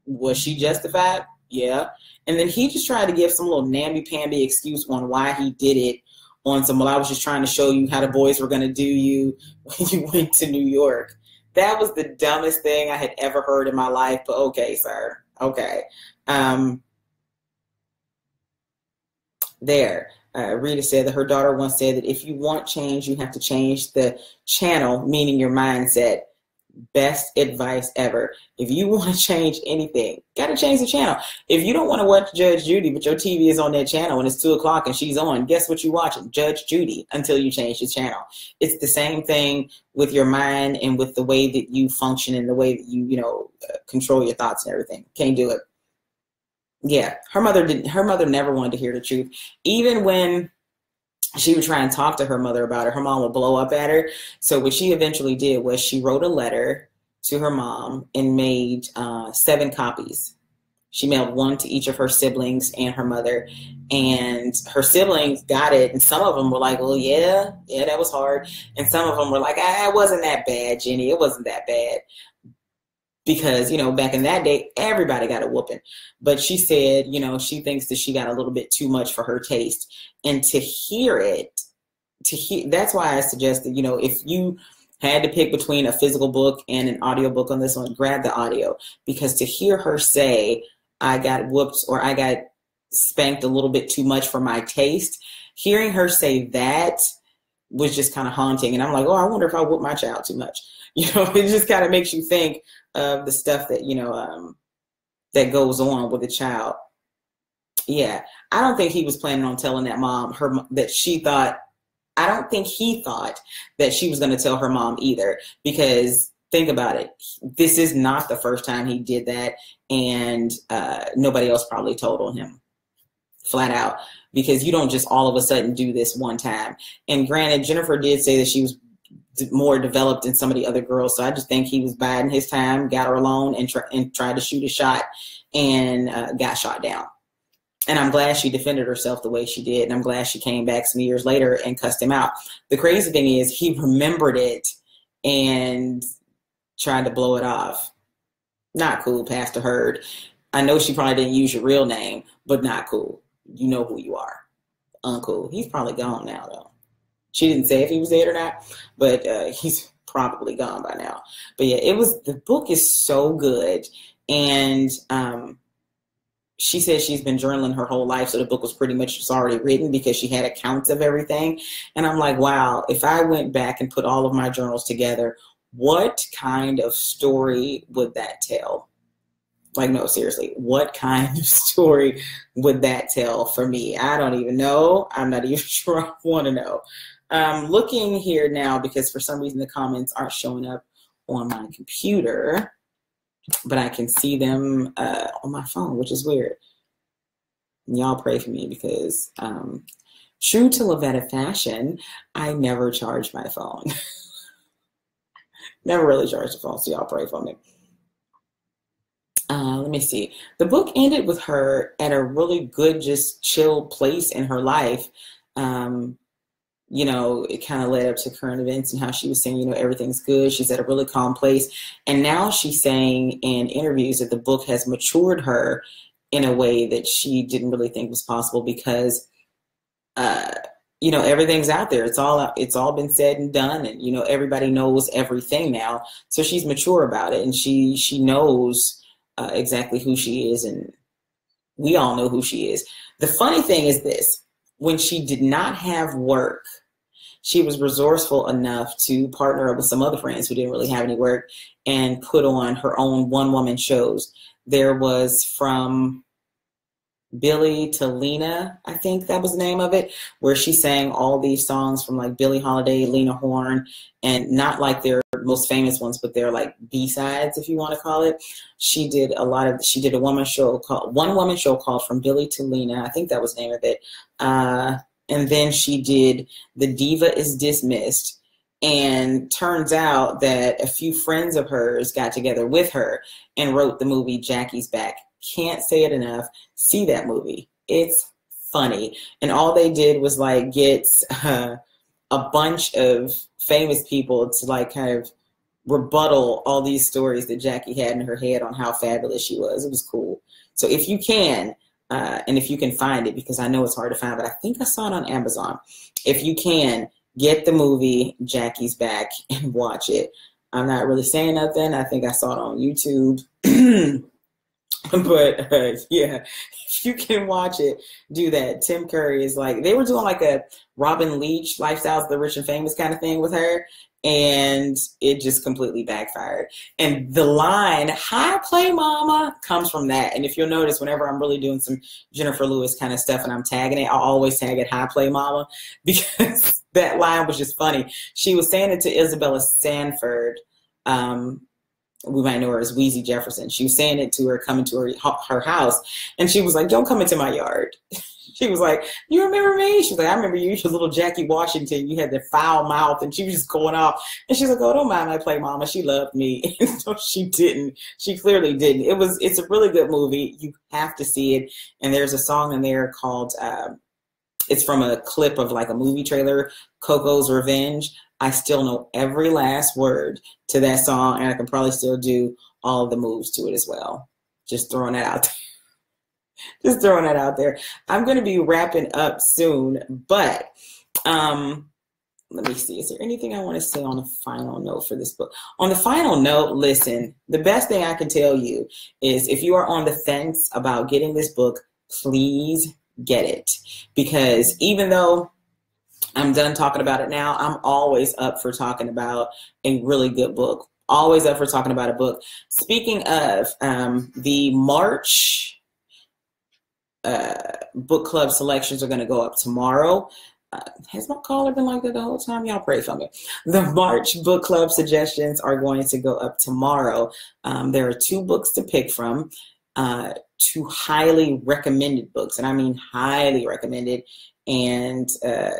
S1: was she justified? Yeah. And then he just tried to give some little namby-pamby excuse on why he did it, on some, well, I was just trying to show you how the boys were going to do you when you went to New York. That was the dumbest thing I had ever heard in my life, but okay, sir. Okay. Rita said that her daughter once said that if you want change, you have to change the channel, meaning your mindset. Best advice ever. If you want to change anything, gotta change the channel. If you don't want to watch Judge Judy, but your TV is on that channel and it's 2 o'clock and she's on, guess what you're watching? Judge Judy, until you change the channel. It's the same thing with your mind and with the way that you function and the way that you control your thoughts and everything. Can't do it. Yeah, her mother never wanted to hear the truth. Even when she would try and talk to her mother about it, her mom would blow up at her. So what she eventually did was she wrote a letter to her mom and made 7 copies. She mailed one to each of her siblings and her mother, and her siblings got it. And some of them were like, well, yeah, that was hard. And some of them were like, it wasn't that bad, Jenny. It wasn't that bad. Because, back in that day, everybody got a whooping. But she said, she thinks that she got a little bit too much for her taste. And to hear it, that's why I suggested, if you had to pick between a physical book and an audio book on this one, grab the audio. Because to hear her say, I got whooped or I got spanked a little bit too much for my taste, hearing her say that was just kind of haunting. And I'm like, I wonder if I whooped my child too much. It just kind of makes you think of the stuff that, that goes on with a child. Yeah. I don't think he was planning on telling that mom that she thought, I don't think he thought that she was going to tell her mom either, because think about it. This is not the first time he did that. And nobody else probably told on him flat out, because you don't just all of a sudden do this one time. And granted, Jenifer did say that she was more developed than some of the other girls. So I just think he was biding his time, got her alone and tried to shoot a shot and got shot down. And I'm glad she defended herself the way she did. And I'm glad she came back some years later and cussed him out. The crazy thing is he remembered it and tried to blow it off. Not cool, Pastor Heard. I know she probably didn't use your real name, but not cool. You know who you are. Uncool. He's probably gone now, though. She didn't say if he was dead or not, but he's probably gone by now. But yeah, the book is so good. And she says she's been journaling her whole life. So the book was pretty much just already written because she had accounts of everything. And I'm like, wow, if I went back and put all of my journals together, what kind of story would that tell? Like, no, seriously, what kind of story would that tell for me? I don't even know. I'm not even sure I want to know. I'm looking here now because for some reason the comments aren't showing up on my computer, but I can see them on my phone, which is weird. And y'all pray for me because true to Lavetta fashion, I never charge my phone. Never really charged the phone, so y'all pray for me. Let me see. The book ended with her at a really good, just chill place in her life. It kind of led up to current events and how she was saying, everything's good. She's at a really calm place. And now she's saying in interviews that the book has matured her in a way that she didn't really think was possible because, everything's out there. It's all been said and done. And, everybody knows everything now. So she's mature about it. And she knows exactly who she is. And we all know who she is. The funny thing is this: when she did not have work, she was resourceful enough to partner up with some other friends who didn't really have any work and put on her own one-woman shows. There was From Billy to Lena, I think that was the name of it, where she sang all these songs from like Billie Holiday, Lena Horne, and not like their most famous ones, but they're like B-sides, if you want to call it. She did a one-woman show called From Billy to Lena. I think that was the name of it. And then she did The Diva is Dismissed. And turns out that a few friends of hers got together with her and wrote the movie Jackie's Back. Can't say it enough. See that movie. It's funny. And all they did was like get a bunch of famous people to like kind of rebuttal all these stories that Jackie had in her head on how fabulous she was. It was cool. So if you can, and if you can find it, because I know it's hard to find, but I think I saw it on Amazon. If you can, get the movie Jackie's Back and watch it. I'm not really saying nothing. I think I saw it on YouTube. But yeah, if you can watch it, do that. Tim Curry is like, they were doing like a Robin Leach Lifestyles of the Rich and Famous kind of thing with her. and it just completely backfired. And the line, "Hi, play mama," comes from that. And if you'll notice, whenever I'm really doing some Jenifer Lewis kind of stuff and I'm tagging it, I'll always tag it, "Hi, play mama," because that line was just funny. She was saying it to Isabella Sanford. We might know her as Wheezy Jefferson. She was saying it to her coming to her house, and she was like, "Don't come into my yard." She was like, "You remember me?" She was like, "I remember you, your little Jackie Washington. You had the foul mouth," and she was just going off. And she's like, "Oh, don't mind my play mama. She loved me." And no, she didn't. She clearly didn't. It's a really good movie. You have to see it. And there's a song in there called, it's from a clip of like a movie trailer, Coco's Revenge. I still know every last word to that song, and I can probably still do all of the moves to it as well. Just throwing that out there. Just throwing that out there. I'm going to be wrapping up soon, but let me see. Is there anything I want to say on the final note for this book? On the final note, listen, the best thing I can tell you is if you are on the fence about getting this book, please get it. Because even though I'm done talking about it now, I'm always up for talking about a really good book. Always up for talking about a book. Speaking of, the March book club selections are going to go up tomorrow. Has my caller been like that the whole time? Y'all pray for me. The March book club suggestions are going to go up tomorrow. There are 2 books to pick from, 2 highly recommended books, and I mean highly recommended. And yeah,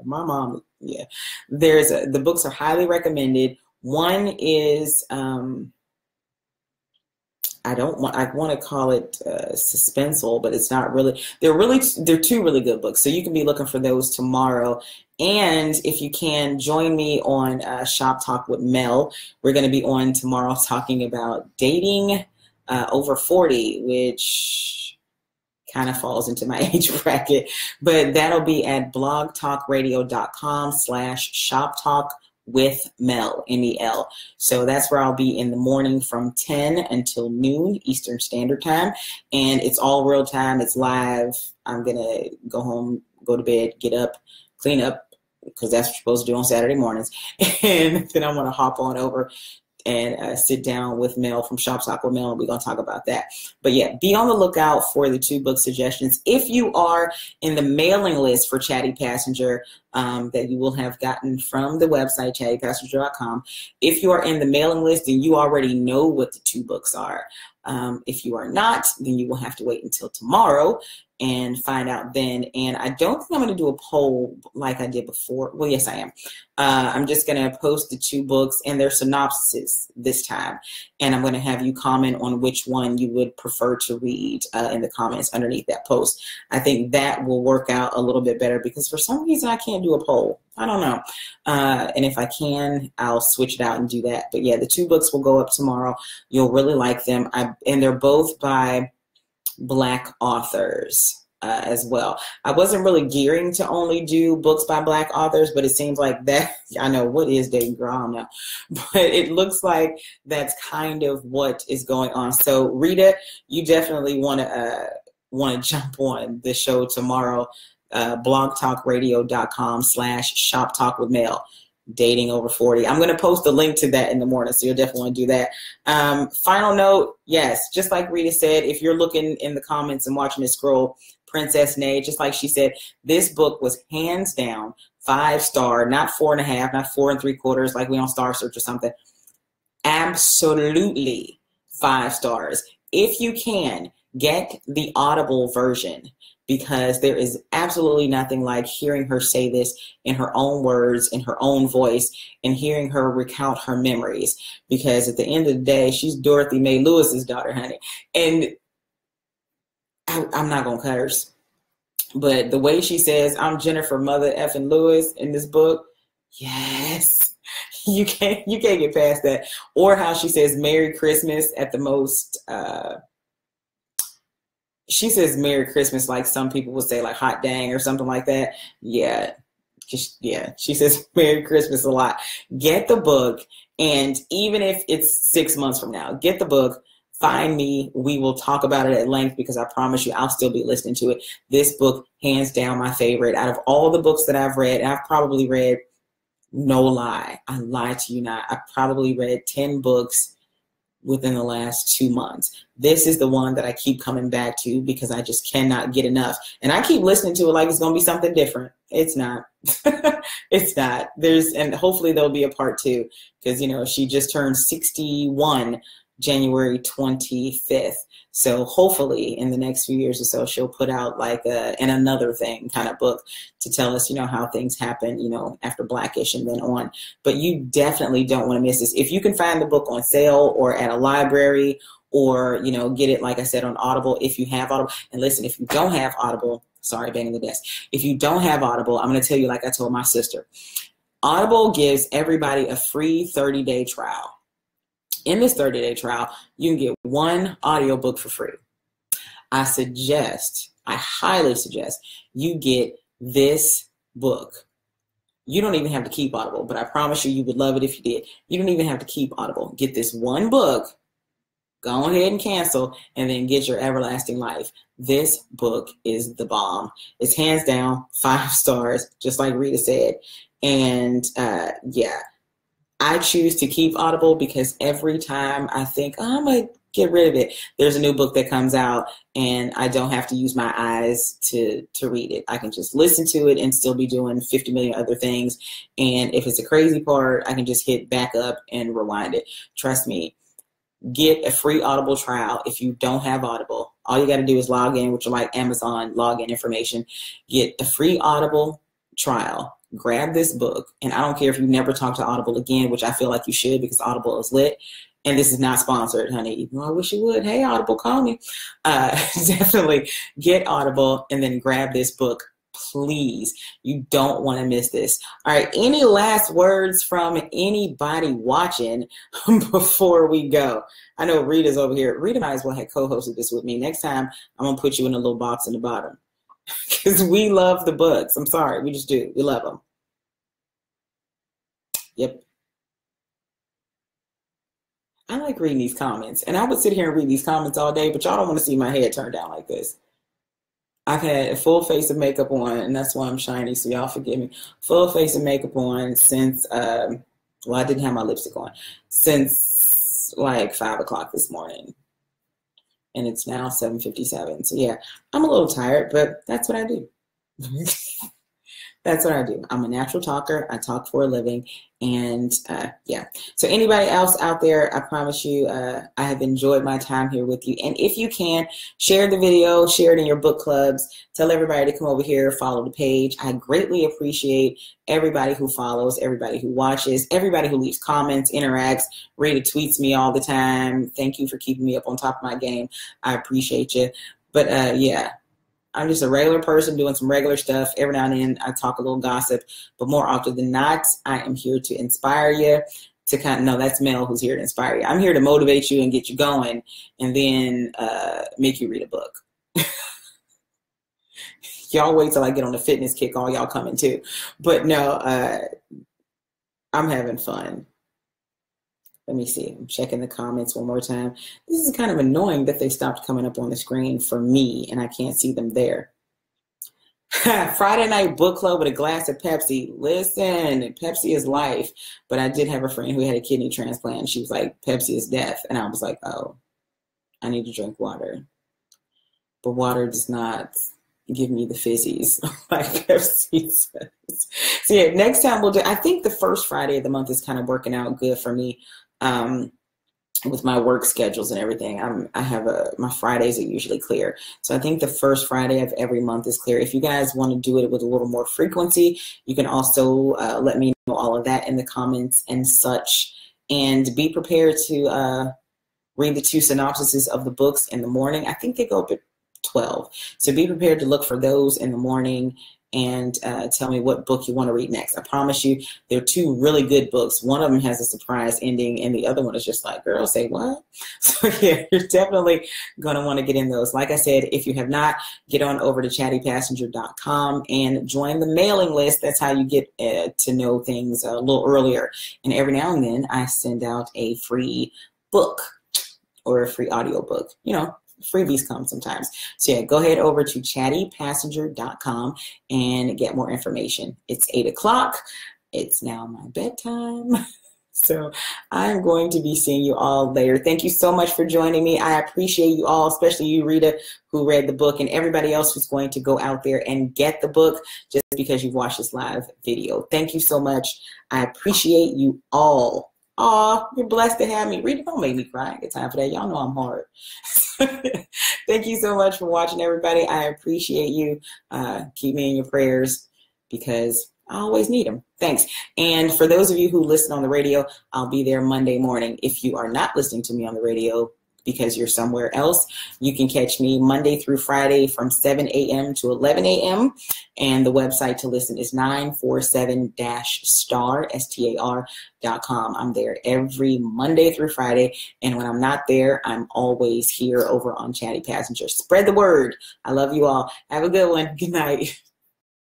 S1: my mom, yeah, the books are highly recommended. One is, I want to call it suspenseful, but it's not really. They're 2 really good books, so you can be looking for those tomorrow. And if you can, join me on Shop Talk with Mel. We're going to be on tomorrow talking about dating over 40, which kind of falls into my age bracket, but that'll be at blogtalkradio.com/shoptalk with Mel, M-E-L. So that's where I'll be in the morning from 10 until noon Eastern Standard Time. And it's all real time. It's live. I'm going to go home, go to bed, get up, clean up, because that's what you're supposed to do on Saturday mornings. And then I'm going to hop on over and sit down with Mel from Shop Talk with Mel, and we're going to talk about that. But yeah, be on the lookout for the 2 book suggestions. If you are in the mailing list for Chatty Passenger, that you will have gotten from the website, chattypassenger.com. If you are in the mailing list, then you already know what the 2 books are. If you are not, then you will have to wait until tomorrow and find out then. And I don't think I'm going to do a poll like I did before. Well, yes, I am. I'm just going to post the 2 books and their synopsis this time. And I'm going to have you comment on which one you would prefer to read in the comments underneath that post. I think that will work out a little bit better because for some reason I can't do a poll. I don't know. And if I can, I'll switch it out and do that. But yeah, the 2 books will go up tomorrow. You'll really like them. And they're both by Black authors as well. I wasn't really gearing to only do books by Black authors, but it seems like that, I know, what is dating, girl? I don't know. But it looks like that's kind of what is going on. So Rita, you definitely want to jump on the show tomorrow. blogtalkradio.com/shop talk with Mel. Dating over 40. I'm going to post a link to that in the morning, so you'll definitely want to do that. Final note, yes, just like Rita said, if you're looking in the comments and watching me scroll, Princess Nay, just like she said, this book was hands down 5-star, not 4.5, not 4 3/4, like we on Star Search or something. Absolutely 5 stars. If you can, get the Audible version, because there is absolutely nothing like hearing her say this in her own words, in her own voice, and hearing her recount her memories. Because at the end of the day, she's Dorothy Mae Lewis's daughter, honey. And I'm not going to curse, but the way she says, "I'm Jenifer Mother effing Lewis" in this book, yes, you can't get past that. Or how she says "Merry Christmas" at the most, she says "Merry Christmas" like some people would say like "hot dang" or something like that. Yeah. She says "Merry Christmas" a lot. Get the book. And even if it's 6 months from now, get the book, find me. We will talk about it at length because I promise you I'll still be listening to it. This book, hands down, my favorite out of all the books that I've read. And I've probably read No lie. I lie to you not. I probably read 10 books within the last 2 months. This is the one that I keep coming back to because I just cannot get enough. And I keep listening to it like it's going to be something different. It's not. It's not. And hopefully there'll be a part 2 because, you know, she just turned 61 January 25th. So hopefully in the next few years or so, she'll put out like an another thing kind of book to tell us, you know, how things happen, you know, after Blackish and then on. But you definitely don't want to miss this. If you can find the book on sale or at a library or, you know, get it, like I said, on Audible, if you have Audible. And listen, if you don't have Audible, sorry, banging the desk. If you don't have Audible, I'm going to tell you like I told my sister. Audible gives everybody a free 30-day trial. In this 30-day trial, you can get 1 audiobook for free. I highly suggest you get this book. You don't even have to keep Audible, but I promise you would love it if you did. You don't even have to keep Audible. Get this 1 book, go ahead and cancel, and then get your everlasting life. This book is the bomb. It's hands down 5 stars, just like Rita said. And yeah. I choose to keep Audible because every time I think, oh, I'm going to get rid of it, there's a new book that comes out and I don't have to use my eyes to read it. I can just listen to it and still be doing 50 million other things. And if it's a crazy part, I can just hit back up and rewind it. Trust me, get a free Audible trial. If you don't have Audible, all you got to do is log in with your like Amazon login information, get a free Audible trial. Grab this book, and I don't care if you never talk to Audible again, which I feel like you should because Audible is lit. And this is not sponsored, honey. Even though I wish you would. Hey, Audible, call me. Definitely get Audible and then grab this book, please. You don't want to miss this. All right, any last words from anybody watching before we go? I know Rita's over here. Rita might as well have co-hosted this with me. Next time, I'm going to put you in a little box in the bottom because we love the books. I'm sorry. We just do. We love them. Yep. I like reading these comments, and I would sit here and read these comments all day, but y'all don't want to see my head turned down like this. I've had a full face of makeup on, and that's why I'm shiny, so y'all forgive me. Full face of makeup on since, well, I didn't have my lipstick on, since like 5 o'clock this morning, and it's now 7:57. So yeah, I'm a little tired, but that's what I do. That's what I do. I'm a natural talker. I talk for a living. And yeah. So anybody else out there, I promise you, I have enjoyed my time here with you. And if you can, share the video, share it in your book clubs. Tell everybody to come over here, follow the page. I greatly appreciate everybody who follows, everybody who watches, everybody who leaves comments, interacts, retweets me all the time. Thank you for keeping me up on top of my game. I appreciate you. But yeah. I'm just a regular person doing some regular stuff. Every now and then I talk a little gossip, but more often than not, I am here to inspire you to kind of, no, that's Mel who's here to inspire you. I'm here to motivate you and get you going and then make you read a book. Y'all wait till I get on the fitness kick, all y'all coming too. But no, I'm having fun. Let me see. I'm checking the comments one more time. This is kind of annoying that they stopped coming up on the screen for me and I can't see them there. Friday night book club with a glass of Pepsi. Listen, Pepsi is life. But I did have a friend who had a kidney transplant. She was like, Pepsi is death. And I was like, oh, I need to drink water. But water does not give me the fizzies like Pepsi says. So yeah, next time we'll do, I think the first Friday of the month is kind of working out good for me. With my work schedules and everything, my Fridays are usually clear. So I think the first Friday of every month is clear. If you guys want to do it with a little more frequency, you can also let me know all of that in the comments and such. And be prepared to read the 2 synopsises of the books in the morning. I think they go up at 12. So be prepared to look for those in the morning and tell me what book you want to read next. I promise you, they're 2 really good books. One of them has a surprise ending, and the other one is just like, girl, say what? So yeah, you're definitely going to want to get in those. Like I said, if you have not, get on over to chattypassenger.com and join the mailing list. That's how you get to know things a little earlier. And every now and then, I send out a free book or a free audio book, you know. Freebies come sometimes. So yeah, go ahead over to chattypassenger.com and get more information. It's 8 o'clock it's now my bedtime. So I'm going to be seeing you all later. Thank you so much for joining me. I appreciate you all, especially you, Rita, who read the book, and everybody else who's going to go out there and get the book just because you've watched this live video. Thank you so much. I appreciate you all. Aw, you're blessed to have me. Rita, don't make me cry. I get time for that. Y'all know I'm hard. Thank you so much for watching, everybody. I appreciate you. Keep me in your prayers because I always need them. Thanks. And for those of you who listen on the radio, I'll be there Monday morning. If you are not listening to me on the radio because you're somewhere else, you can catch me Monday through Friday from 7 a.m. to 11 a.m. And the website to listen is 947-star.com. I'm there every Monday through Friday. And when I'm not there, I'm always here over on Chatty Passenger. Spread the word. I love you all. Have a good one. Good night.